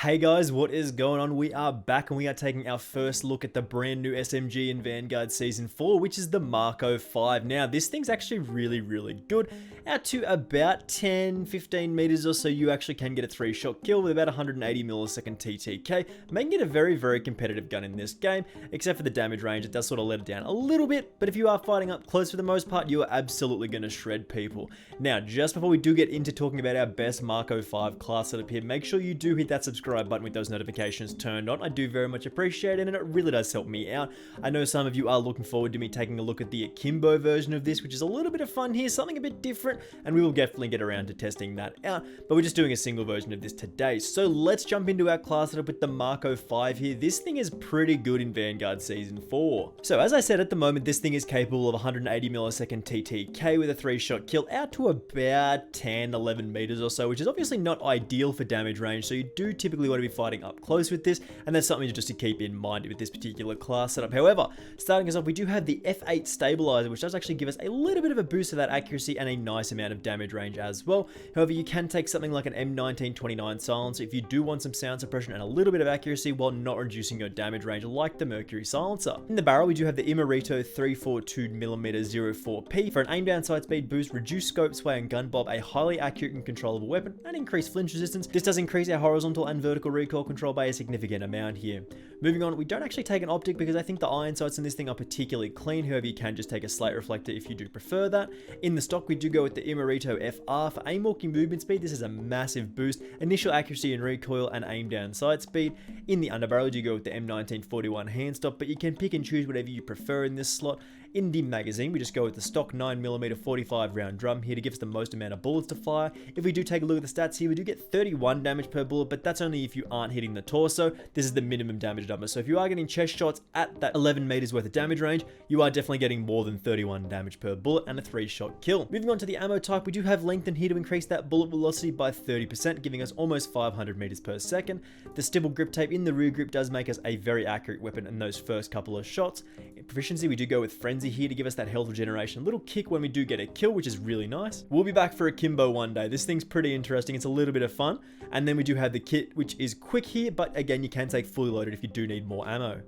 Hey guys, what is going on? We are back and we are taking our first look at the brand new SMG in Vanguard Season 4, which is the Marco 5. Now, this thing's actually really good. Out to about 10-15 meters or so, you actually can get a 3-shot kill with about 180 millisecond TTK, making it a very competitive gun in this game, except for the damage range. It does sort of let it down a little bit, but if you are fighting up close for the most part, you are absolutely going to shred people. Now, just before we do get into talking about our best Marco 5 class setup here, make sure you do hit that subscribe button with those notifications turned on. I do very much appreciate it and it really does help me out. I know some of you are looking forward to me taking a look at the akimbo version of this, which is a little bit of fun here, something a bit different, and we will definitely get around to testing that out, but we're just doing a single version of this today. So let's jump into our class setup with the Marco 5 here. This thing is pretty good in Vanguard Season 4. So as I said, at the moment this thing is capable of 180 millisecond TTK with a 3-shot kill out to about 10-11 meters or so, which is obviously not ideal for damage range, so you do typically want to be fighting up close with this, and that's something just to keep in mind with this particular class setup. However, starting us off, we do have the F8 stabilizer, which does actually give us a little bit of a boost to that accuracy and a nice amount of damage range as well. However, you can take something like an M1929 silencer if you do want some sound suppression and a little bit of accuracy while not reducing your damage range, like the Mercury silencer. In the barrel, we do have the Imerito 342mm 04P for an aim down sight speed boost, reduced scope sway and gun bob, a highly accurate and controllable weapon, and increased flinch resistance. This does increase our horizontal and vertical recoil control by a significant amount here. Moving on, we don't actually take an optic because I think the iron sights in this thing are particularly clean. However, you can just take a slate reflector if you do prefer that. In the stock, we do go with the Imerito FR for aim walking movement speed. This is a massive boost, initial accuracy and recoil, and aim down sight speed. In the underbarrel, you do go with the M1941 hand stop, but you can pick and choose whatever you prefer in this slot. In the magazine, we just go with the stock 9mm 45 round drum here to give us the most amount of bullets to fire. If we do take a look at the stats here, we do get 31 damage per bullet, but that's only if you aren't hitting the torso. This is the minimum damage number, so if you are getting chest shots at that 11 meters worth of damage range, you are definitely getting more than 31 damage per bullet and a 3-shot kill. Moving on to the ammo type, we do have lengthen here to increase that bullet velocity by 30%, giving us almost 500 meters per second. The stipple grip tape in the rear grip does make us a very accurate weapon in those first couple of shots. In proficiency, we do go with frenzy here to give us that health regeneration, a little kick when we do get a kill, which is really nice. We'll be back for akimbo one day. This thing's pretty interesting. It's a little bit of fun. And then we do have the kit, which is quick here, but again, you can take fully loaded if you do need more ammo.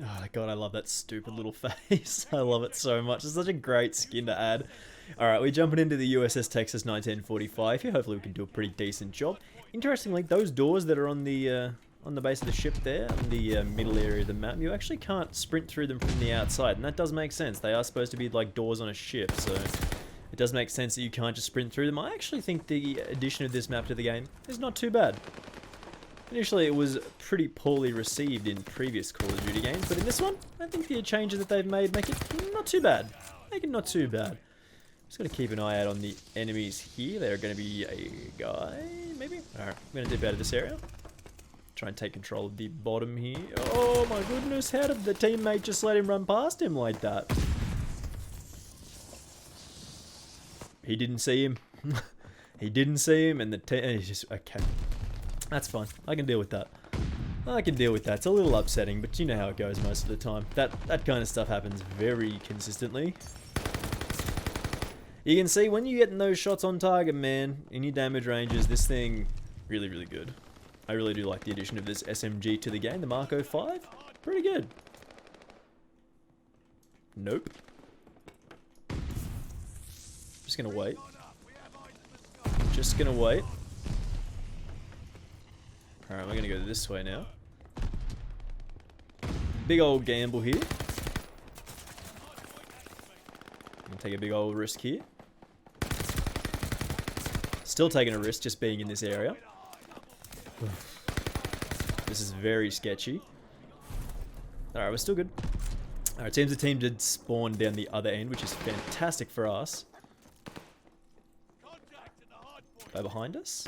Oh god, I love that stupid little face. I love it so much. It's such a great skin to add. Alright, we're jumping into the USS Texas 1945 here. Hopefully we can do a pretty decent job. Interestingly, those doors that are on the base of the ship there, in the middle area of the map, you actually can't sprint through them from the outside, and that does make sense. They are supposed to be like doors on a ship, so it does make sense that you can't just sprint through them. I actually think the addition of this map to the game is not too bad. Initially, it was pretty poorly received in previous Call of Duty games, but in this one, I think the changes that they've made make it not too bad. Make it not too bad. Just got to keep an eye out on the enemies here. They're going to be a guy, maybe? Alright, I'm going to dip out of this area. Try and take control of the bottom here. Oh my goodness, how did the teammate just let him run past him like that? He didn't see him. He didn't see him, and the team... He's just... Okay. That's fine. I can deal with that. I can deal with that. It's a little upsetting, but you know how it goes most of the time. That kind of stuff happens very consistently. You can see when you get those shots on target, man, in your damage ranges, this thing really good. I really do like the addition of this SMG to the game, the Marco 5. Pretty good. Nope. Just gonna wait. Just gonna wait. Alright, we're gonna go this way now. Big old gamble here. Gonna take a big old risk here. Still taking a risk just being in this area. This is very sketchy. Alright, we're still good. Alright, seems the team did spawn down the other end, which is fantastic for us. Go behind us.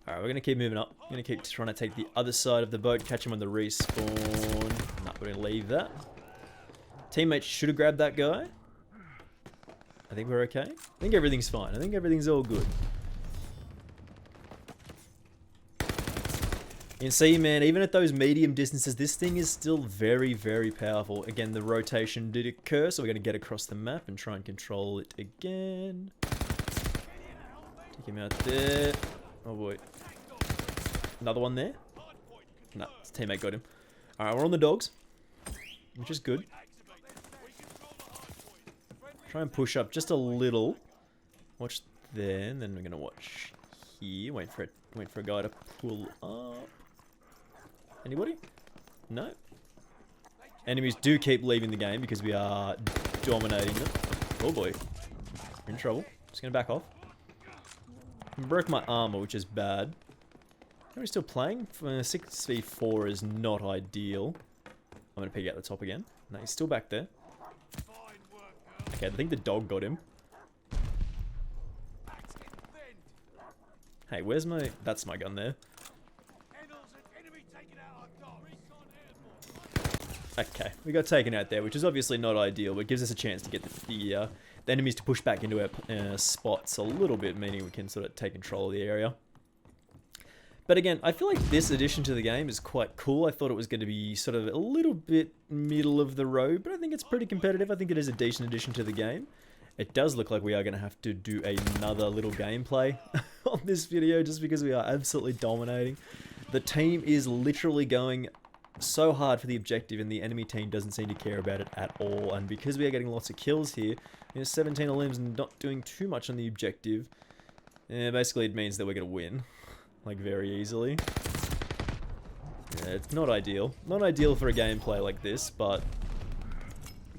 Alright, we're going to keep moving up. We're going to keep trying to take the other side of the boat, catch him on the respawn. No, we're going to leave that. Teammates should have grabbed that guy. I think we're okay. I think everything's fine. I think everything's all good. You can see, man, even at those medium distances, this thing is still very powerful. Again, the rotation did occur, so we're going to get across the map and try and control it again. Take him out there. Oh boy. Another one there. No, his teammate got him. Alright, we're on the dogs, which is good. Try and push up just a little. Watch there, and then we're gonna watch here. Wait for a guy to pull up. Anybody? No. Enemies do keep leaving the game because we are dominating them. Oh boy, we're in trouble. Just gonna back off. Broke my armor, which is bad. Are we still playing? 6v4 is not ideal. I'm gonna peek out the top again. No, he's still back there. Okay, I think the dog got him. Hey, where's my... That's my gun there. Okay, we got taken out there, which is obviously not ideal, but gives us a chance to get the enemies to push back into our spots a little bit, meaning we can sort of take control of the area. But again, I feel like this addition to the game is quite cool. I thought it was going to be sort of a little bit middle of the road, but I think it's pretty competitive. I think it is a decent addition to the game. It does look like we are going to have to do another little gameplay on this video just because we are absolutely dominating. The team is literally going so hard for the objective and the enemy team doesn't seem to care about it at all. And because we are getting lots of kills here, 17 elims and not doing too much on the objective, basically it means that we're going to win. Like, very easily. Yeah, it's not ideal. Not ideal for a gameplay like this, but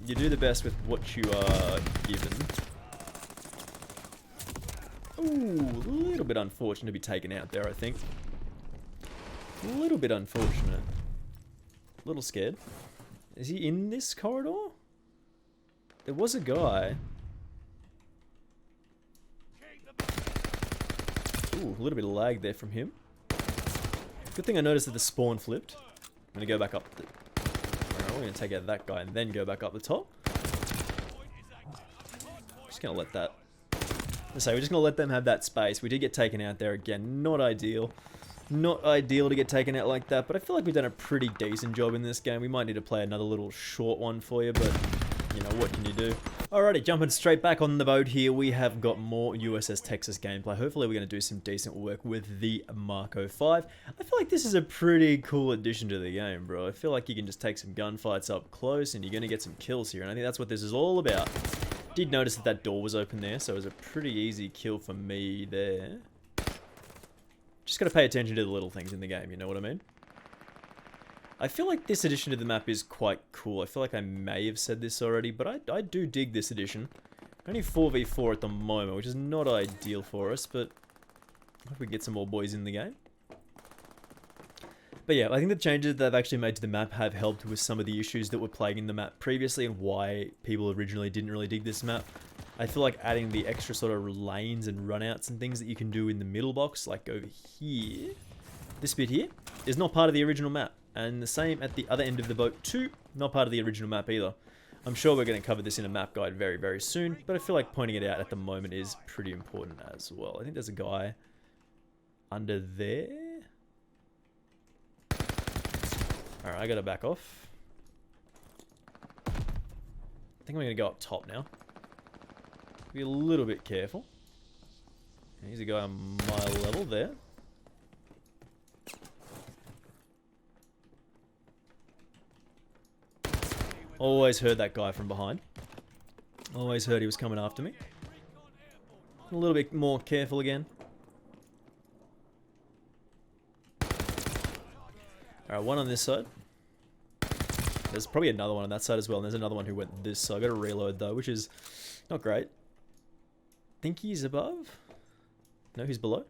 you do the best with what you are given. Ooh, a little bit unfortunate to be taken out there, I think. A little bit unfortunate. A little scared. Is he in this corridor? There was a guy. Ooh, a little bit of lag there from him. Good thing I noticed that the spawn flipped. I'm gonna go back up. We're gonna take out that guy and then go back up the top. Just gonna let that. So we're just gonna let them have that space. We did get taken out there again. Not ideal. Not ideal to get taken out like that, but I feel like we've done a pretty decent job in this game. We might need to play another little short one for you, but you know, what can you do? Alrighty, jumping straight back on the boat here, we have got more USS Texas gameplay. Hopefully we're going to do some decent work with the Marco 5. I feel like this is a pretty cool addition to the game, bro. I feel like you can just take some gunfights up close and you're going to get some kills here, and I think that's what this is all about. Did notice that that door was open there, so it was a pretty easy kill for me there. Just got to pay attention to the little things in the game, you know what I mean? I feel like this addition to the map is quite cool. I feel like I may have said this already, but I do dig this addition. Only 4v4 at the moment, which is not ideal for us, but I hope we get some more boys in the game. But yeah, I think the changes that they've actually made to the map have helped with some of the issues that were plaguing the map previously and why people originally didn't really dig this map. I feel like adding the extra sort of lanes and runouts and things that you can do in the middle box, like over here, this bit here, is not part of the original map. And the same at the other end of the boat too, not part of the original map either. I'm sure we're going to cover this in a map guide very, very soon, but I feel like pointing it out at the moment is pretty important as well. I think there's a guy under there. Alright, I gotta back off. I think I'm going to go up top now. Be a little bit careful. Here's a guy on my level there. Always heard that guy from behind. Always heard he was coming after me. A little bit more careful again. Alright, one on this side. There's probably another one on that side as well. And there's another one who went this side. I gotta reload though, which is not great. Think he's above? No, he's below.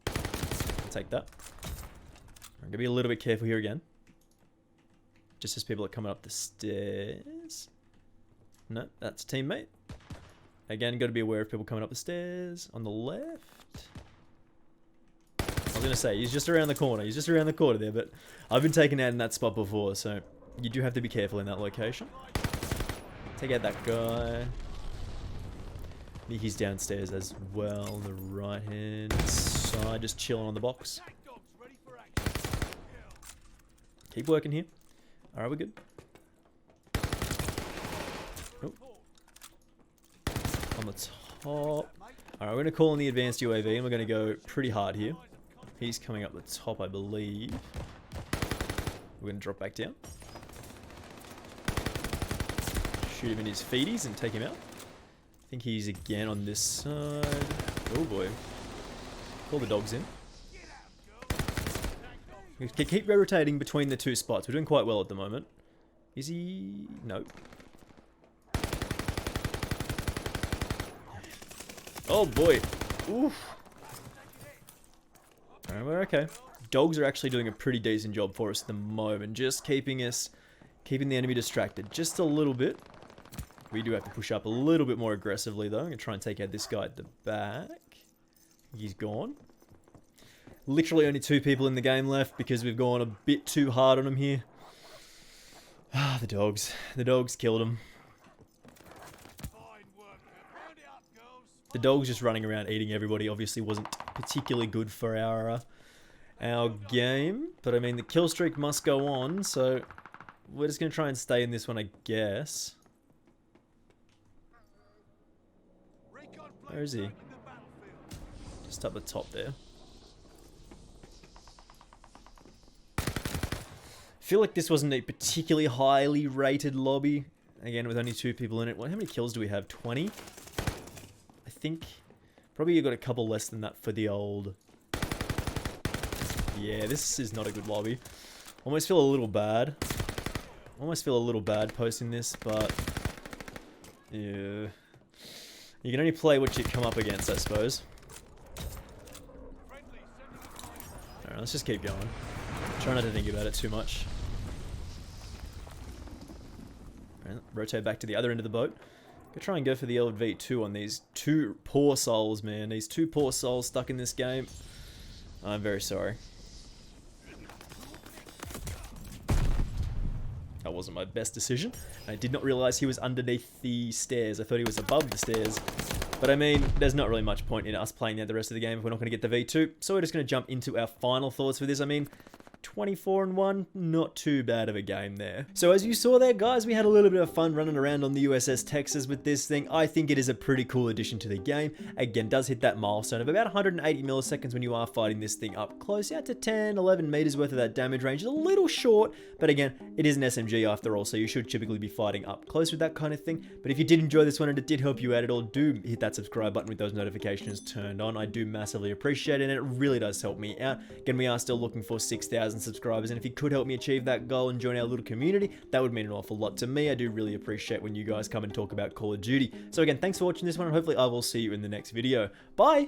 I'll take that. I'm gonna be a little bit careful here again. Just as people are coming up the stairs. No, that's a teammate. Again, got to be aware of people coming up the stairs. On the left. I was going to say, he's just around the corner. He's just around the corner there, but I've been taken out in that spot before, so you do have to be careful in that location. Take out that guy. I think he's downstairs as well. The right hand side, just chilling on the box. Keep working here. Alright, we're good. Oh. On the top. Alright, we're going to call in the advanced UAV and we're going to go pretty hard here. He's coming up the top, I believe. We're going to drop back down. Shoot him in his feeties and take him out. I think he's again on this side. Oh boy. Call the dogs in. We can keep rotating between the two spots. We're doing quite well at the moment. Is he? No. Oh boy. Oof. Alright, we're okay. Dogs are actually doing a pretty decent job for us at the moment. Just keeping the enemy distracted just a little bit. We do have to push up a little bit more aggressively though. I'm going to try and take out this guy at the back. He's gone. Literally only 2 people in the game left because we've gone a bit too hard on him here. Ah, the dogs. The dogs killed him. The dogs just running around eating everybody obviously wasn't particularly good for our game. But I mean, the kill streak must go on, so we're just going to try and stay in this one, I guess. Where is he? Just up the top there. I feel like this wasn't a particularly highly rated lobby. Again, with only 2 people in it. How many kills do we have? 20? I think. Probably you got a couple less than that for the old. Yeah, this is not a good lobby. Almost feel a little bad. Almost feel a little bad posting this, but yeah. You can only play what you come up against, I suppose. Alright, let's just keep going. Try not to think about it too much. Alright, rotate back to the other end of the boat. Go try and go for the old V2 on these 2 poor souls, man. These 2 poor souls stuck in this game. I'm very sorry. That wasn't my best decision. I did not realize he was underneath the stairs. I thought he was above the stairs. But I mean, there's not really much point in us playing out the rest of the game if we're not going to get the V2. So we're just going to jump into our final thoughts for this. I mean, 24-1, not too bad of a game there. So as you saw there, guys, we had a little bit of fun running around on the USS Texas with this thing. I think it is a pretty cool addition to the game. Again, does hit that milestone of about 180 milliseconds when you are fighting this thing up close, out to 10, 11 meters worth of that damage range. Is a little short, but again, it is an SMG after all, so you should typically be fighting up close with that kind of thing. But if you did enjoy this one and it did help you out at all, do hit that subscribe button with those notifications turned on. I do massively appreciate it, and it really does help me out. Again, we are still looking for 6,000 subscribers, and if you could help me achieve that goal and join our little community, that would mean an awful lot to me. I do really appreciate when you guys come and talk about Call of Duty. So again, thanks for watching this one, and hopefully I will see you in the next video. Bye!